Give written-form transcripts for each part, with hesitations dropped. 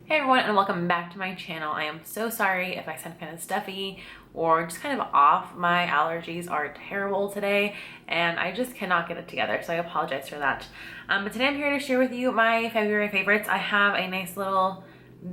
Hey everyone, and welcome back to my channel. I am so sorry if I sound kind of stuffy or just kind of off. My allergies are terrible today and I just cannot get it together, so I apologize for that. But today I'm here to share with you my February favorites. I have a nice little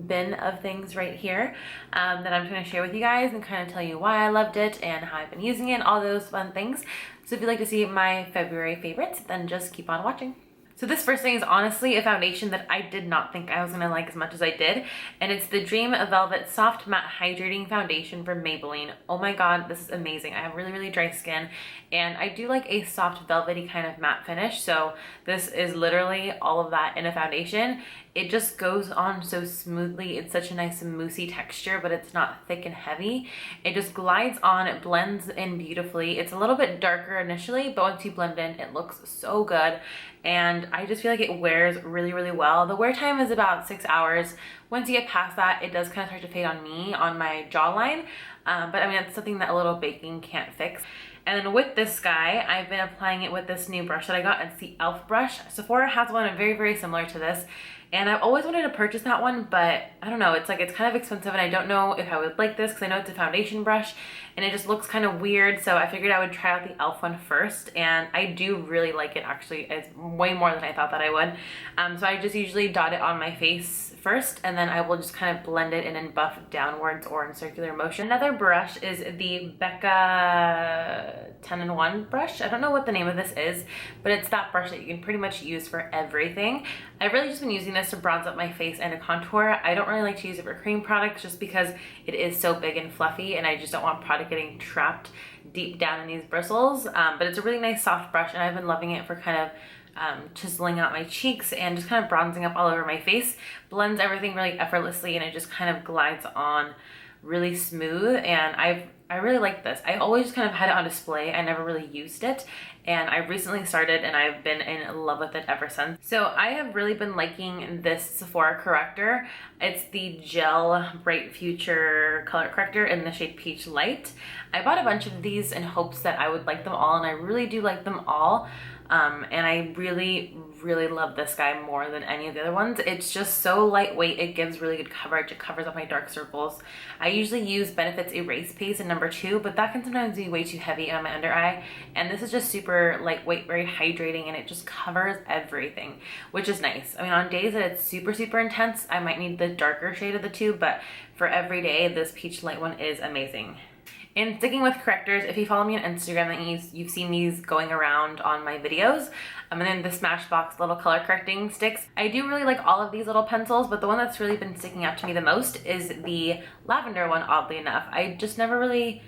bin of things right here that I'm going to share with you guys and kind of tell you why I loved it and how I've been using it, all those fun things. So if you'd like to see my February favorites, then just keep on watching. So this first thing is honestly a foundation that I did not think I was going to like as much as I did. And it's the Dream Velvet Soft Matte Hydrating Foundation from Maybelline. Oh my god, this is amazing. I have really dry skin and I do like a soft velvety kind of matte finish. So this is literally all of that in a foundation. It just goes on so smoothly. It's such a nice moussey texture, but it's not thick and heavy. It just glides on, it blends in beautifully. It's a little bit darker initially, but once you blend in, it looks so good. And I just feel like it wears really well. The wear time is about 6 hours. Once you get past that, it does kind of start to fade on me, on my jawline. But I mean, it's something that a little baking can't fix. And then with this guy, I've been applying it with this new brush that I got. It's the e.l.f. brush. Sephora has one very similar to this. And I've always wanted to purchase that one, but I don't know, it's kind of expensive and I don't know if I would like this because I know it's a foundation brush and it just looks kind of weird. So I figured I would try out the e.l.f. one first, and I do really like it actually. It's way more than I thought that I would. So I just usually dot it on my face first and then I will just kind of blend it in and buff downwards or in circular motion. Another brush is the Becca 10-in-1 brush. I don't know what the name of this is, but it's that brush that you can pretty much use for everything. I've really just been using this to bronze up my face and to contour. I don't really like to use it for cream products just because it is so big and fluffy and I just don't want product getting trapped deep down in these bristles. But it's a really nice soft brush and I've been loving it for kind of chiseling out my cheeks and just kind of bronzing up all over my face. Blends everything really effortlessly and it just kind of glides on really smooth, and I really like this. I always just kind of had it on display. I never really used it, and I recently started and I've been in love with it ever since. So I have really been liking this Sephora corrector. It's the Gel Bright Future color corrector in the shade Peach Light. I bought a bunch of these in hopes that I would like them all, and I really do like them all. And I really love this guy more than any of the other ones. It's just so lightweight. It gives really good coverage. It covers up my dark circles. I usually use Benefit's Erase Paste in number 2, but that can sometimes be way too heavy on my under eye. And this is just super lightweight, very hydrating, and it just covers everything, which is nice. I mean, on days that it's super intense, I might need the darker shade of the two, but for every day, this Peach Light one is amazing. And sticking with correctors, if you follow me on Instagram, then you've seen these going around on my videos. And then the Smashbox little color correcting sticks. I do really like all of these little pencils, but the one that's really been sticking out to me the most is the lavender one, oddly enough. I just never really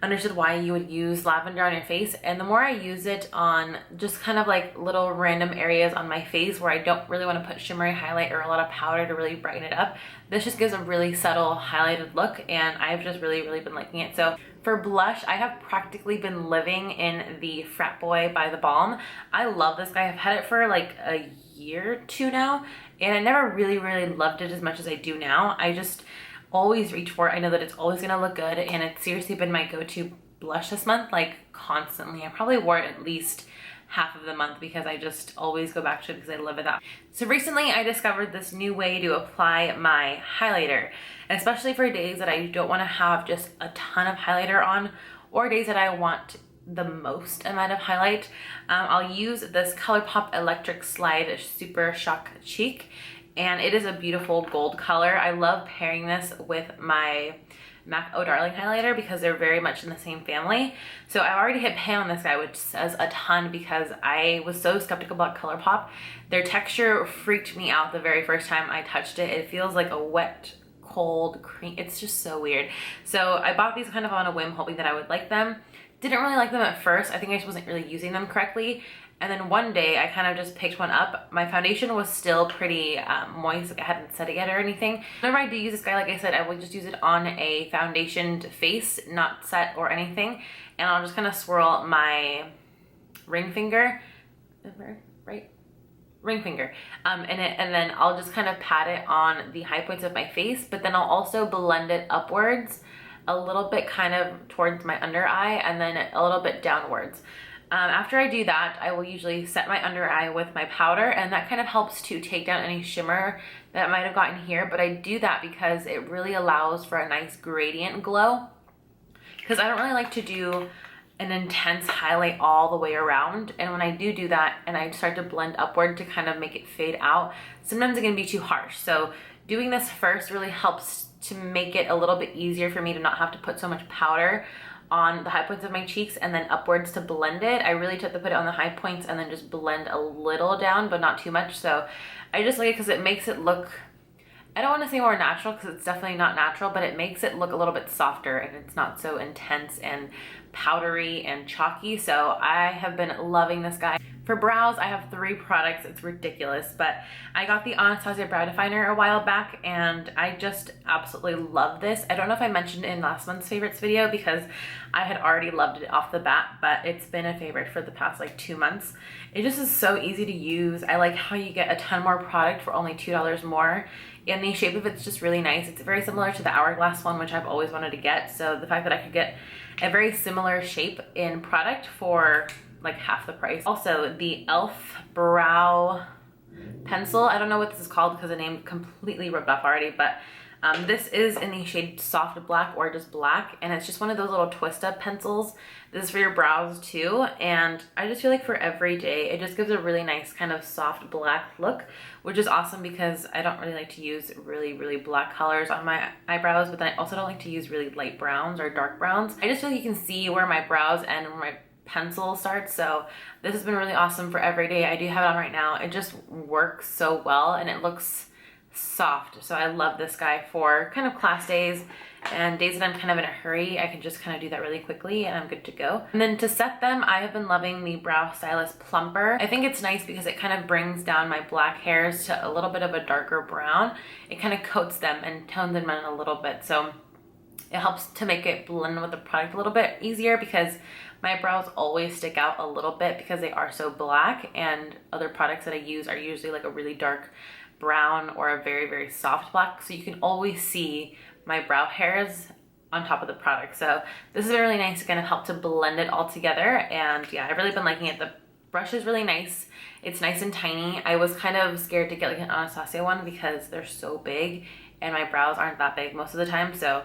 understood why you would use lavender on your face, and the more I use it on just kind of like little random areas on my face where I don't really want to put shimmery highlight or a lot of powder to really brighten it up, this just gives a really subtle highlighted look, and I've just really been liking it. So for blush, I have practically been living in the Frat Boy by The Balm. I love this guy. I've had it for like a year or two now, and I never really loved it as much as I do now. I just always reach for it. I know that it's always gonna look good, and it's seriously been my go-to blush this month, like constantly. I probably wore it at least half of the month because I just always go back to it because I love it up. So recently I discovered this new way to apply my highlighter, especially for days that I don't want to have just a ton of highlighter on, or days that I want the most amount of highlight. I'll use this ColourPop Electric Slide Super Shock Cheek, and it is a beautiful gold color. I love pairing this with my MAC Oh Darling highlighter because they're very much in the same family. So I've already hit pay on this guy, which says a ton because I was so skeptical about ColourPop. Their texture freaked me out the very first time I touched it. It feels like a wet, cold cream. It's just so weird. So I bought these kind of on a whim, hoping that I would like them. Didn't really like them at first. I think I just wasn't really using them correctly. And then one day I kind of just picked one up. My foundation was still pretty moist, like I hadn't set it yet or anything. Whenever I do use this guy, like I said, I will just use it on a foundationed face, not set or anything. And I'll just kind of swirl my ring finger, right? Ring finger, and then I'll just kind of pat it on the high points of my face, but then I'll also blend it upwards a little bit kind of towards my under eye and then a little bit downwards. After I do that, I will usually set my under eye with my powder, and that kind of helps to take down any shimmer that might have gotten here. But I do that because it really allows for a nice gradient glow, because I don't really like to do an intense highlight all the way around. And when I do that and I start to blend upward to kind of make it fade out, sometimes it can be too harsh. So doing this first really helps to make it a little bit easier for me to not have to put so much powder on the high points of my cheeks and then upwards to blend it. I really try to put it on the high points and then just blend a little down, but not too much. So I just like it because it makes it look, I don't want to say more natural because it's definitely not natural, but it makes it look a little bit softer and it's not so intense and powdery and chalky. So I have been loving this guy. For brows, I have 3 products. It's ridiculous, but I got the Anastasia Brow Definer a while back and I just absolutely love this. I don't know if I mentioned it in last month's favorites video because I had already loved it off the bat, but it's been a favorite for the past like 2 months. It just is so easy to use. I like how you get a ton more product for only $2 more. And the shape of it's just really nice. It's very similar to the Hourglass one, which I've always wanted to get. So the fact that I could get a very similar shape in product for like half the price. Also, the e.l.f. Brow Pencil. I don't know what this is called because the name completely rubbed off already, but this is in the shade Soft Black or just black, and it's just one of those little twist up pencils. This is for your brows too, and I just feel like for every day, it just gives a really nice kind of soft black look, which is awesome because I don't really like to use really black colors on my eyebrows, but then I also don't like to use really light browns or dark browns. I just feel like you can see where my brows end and where my pencil starts, so this has been really awesome for every day. I do have it on right now. It just works so well and it looks soft, so I love this guy for kind of class days and days that I'm kind of in a hurry. I can just kind of do that really quickly and I'm good to go. And then to set them, I have been loving the Brow Stylist Plumper. I think it's nice because it kind of brings down my black hairs to a little bit of a darker brown. It kind of coats them and tones them in a little bit, so it helps to make it blend with the product a little bit easier because my brows always stick out a little bit because they are so black, and other products that I use are usually like a really dark brown or a very soft black, so you can always see my brow hairs on top of the product. So this is really nice to kind of help to blend it all together, and yeah, I've really been liking it. The brush is really nice. It's nice and tiny. I was kind of scared to get like an Anastasia one because they're so big and my brows aren't that big most of the time, so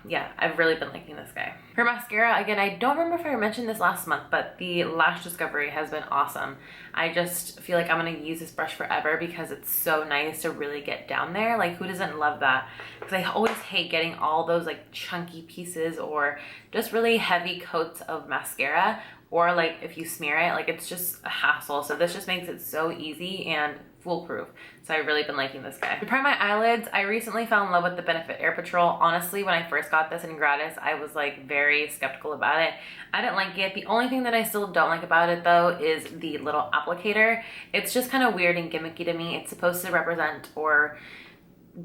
yeah, I've really been liking this guy. For mascara, again, I don't remember if I mentioned this last month, but the Lash Discovery has been awesome. I just feel like I'm gonna use this brush forever because it's so nice to really get down there. Like, who doesn't love that? Because I always hate getting all those like chunky pieces or just really heavy coats of mascara, or like if you smear it, like it's just a hassle. So this just makes it so easy and foolproof. So I've really been liking this guy. To prime my eyelids, I recently fell in love with the Benefit Air Patrol. Honestly, when I first got this in gratis, I was like very skeptical about it. I didn't like it. The only thing that I still don't like about it though is the little applicator. It's just kind of weird and gimmicky to me. It's supposed to represent or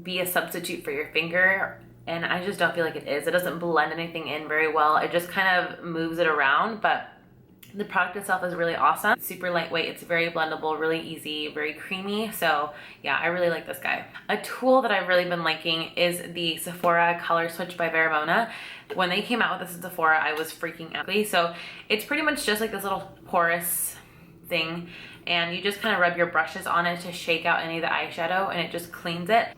be a substitute for your finger, and I just don't feel like it is. It doesn't blend anything in very well. It just kind of moves it around, but the product itself is really awesome. It's super lightweight, it's very blendable, really easy, very creamy. So yeah, I really like this guy. A tool that I've really been liking is the Sephora Color Switch by Veramona. When they came out with this in Sephora, I was freaking out. So it's pretty much just like this little porous thing, and you just kind of rub your brushes on it to shake out any of the eyeshadow, and it just cleans it.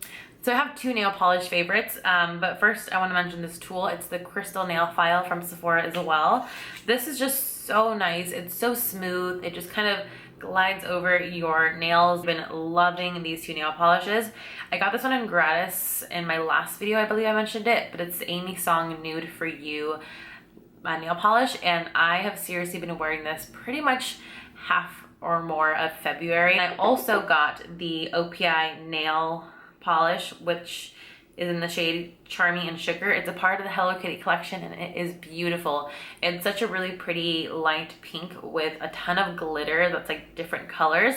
So I have 2 nail polish favorites, but first I want to mention this tool. It's the Crystal Nail File from Sephora as well. This is just so nice. It's so smooth. It just kind of glides over your nails. I've been loving these 2 nail polishes. I got this one in gratis in my last video, I believe I mentioned it, but it's the Amy Song Nude For You nail polish, and I have seriously been wearing this pretty much half or more of February. I also got the OPI nail polish, which is in the shade Charmy and Sugar. It's a part of the Hello Kitty collection, and it is beautiful. It's such a really pretty light pink with a ton of glitter that's like different colors,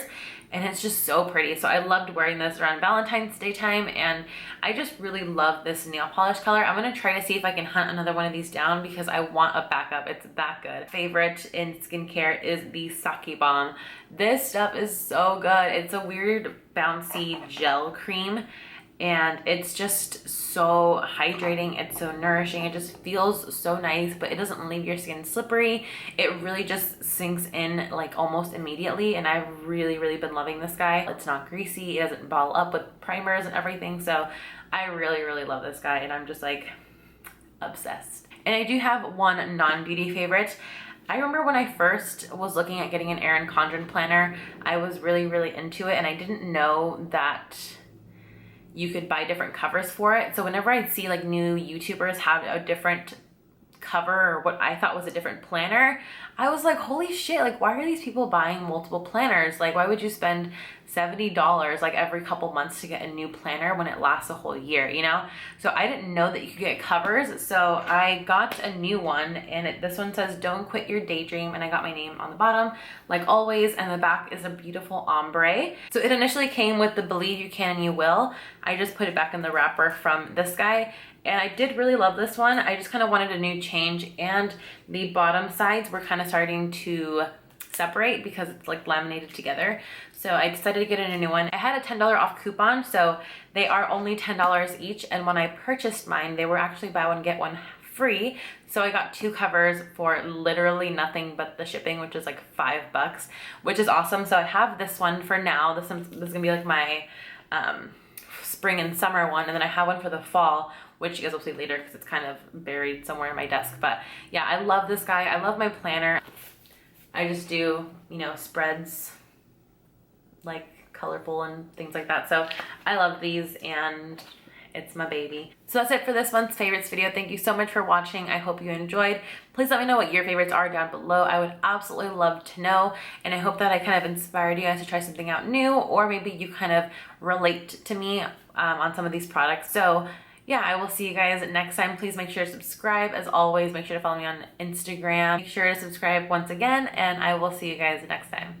and it's just so pretty. So I loved wearing this around Valentine's Day time, and I just really love this nail polish color. I'm gonna try to see if I can hunt another one of these down because I want a backup. It's that good. Favorite in skincare is the Sake Bomb. This stuff is so good. It's a weird bouncy gel cream, and it's just so hydrating. It's so nourishing. It just feels so nice, but it doesn't leave your skin slippery. It really just sinks in like almost immediately, and I've really been loving this guy. It's not greasy. It doesn't bottle up with primers and everything, so I really love this guy, and I'm just like obsessed. And I do have one non-beauty favorite. I remember when I first was looking at getting an Erin Condren planner, I was really into it, and I didn't know that you could buy different covers for it. So whenever I'd see like new YouTubers have a different cover or what I thought was a different planner, I was like, holy shit, like why are these people buying multiple planners? Like why would you spend $70 like every couple months to get a new planner when it lasts a whole year, you know? So I didn't know that you could get covers. So I got a new one, and this one says don't quit your daydream, and I got my name on the bottom like always, and the back is a beautiful ombre. So it initially came with the Believe You Can and You Will. I just put it back in the wrapper from this guy, and I did really love this one. I just kind of wanted a new change, and the bottom sides were kind of starting to separate because it's like laminated together. So I decided to get in a new one. I had a $10 off coupon, so they are only $10 each. And when I purchased mine, they were actually buy one, get one free. So I got 2 covers for literally nothing but the shipping, which is like $5, which is awesome. So I have this one for now. This is gonna be like my spring and summer one. And then I have one for the fall, which you guys will see later because it's kind of buried somewhere in my desk. But yeah, I love this guy. I love my planner. I just do, you know, spreads, like colorful and things like that. So I love these, and it's my baby. So that's it for this month's favorites video. Thank you so much for watching. I hope you enjoyed. Please let me know what your favorites are down below. I would absolutely love to know. And I hope that I kind of inspired you guys to try something out new, or maybe you kind of relate to me on some of these products. So yeah, I will see you guys next time. Please make sure to subscribe. As always, make sure to follow me on Instagram. Make sure to subscribe once again, and I will see you guys next time.